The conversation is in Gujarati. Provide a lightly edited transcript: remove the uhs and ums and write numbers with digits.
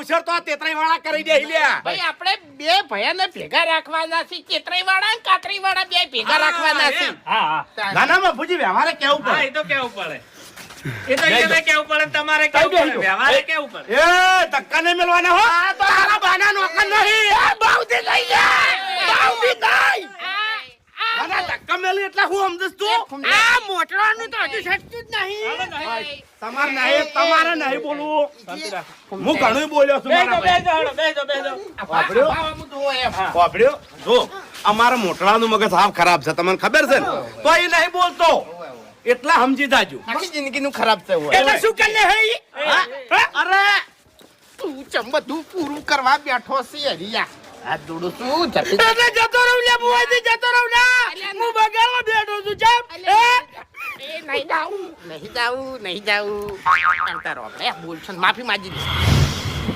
અવસર તો આ તેતરાઈ વાળા કરી દે લ્યા. ભાઈ આપણે બે ભયાને ભેગા રાખવાના છે, ચેતરાઈ વાળા અને કાતરી વાળા બે ભેગા રાખવાના છે. હા ના ના બાપુજી વ્યવહારે કેવું હા પડે. એ તો કેવું પડે કેવું પડે તમારે કેવું પડે વ્યવહારે કેવું પડે એ ધક્કા નહીં મેલવાના હો. તારા બાના નોકર નહીં. બાઉદી લઈ જા, બાઉદી નહીં. ના ના ધક્કા મેલી એટલે હું સમજસ તું. આ મોટરાનું તો હજુ સચ્ચું જ નહીં. તમારે નહીં બોલવું. હું ઘણું બોલ્યો છું મારા ભાઈ. વાપર્યો? ખાવાનું જુઓ એમ. વાપર્યો? જો અમારા મોટલાનું મગજ હાવ ખરાબ છે, તમને ખબર છે ને? તો એ નહીં બોલતો એટલા સમજી જાજો. આખી જિંદગીનું ખરાબ છે હોય. એટલે શું કરી લે હે ઈ? અરે તું ચમ બધું પૂરું કરવા બેઠો છે હરિયા. આ દોડું શું જતી એટલે જતો રહું લે બુવાજી, જતો રહું ના. હું બગાડવા બેઠો છું ચમ. નહીં જાવું. કરતા રહો આપણે. બોલ છો ને માફી માંગી દઈશ.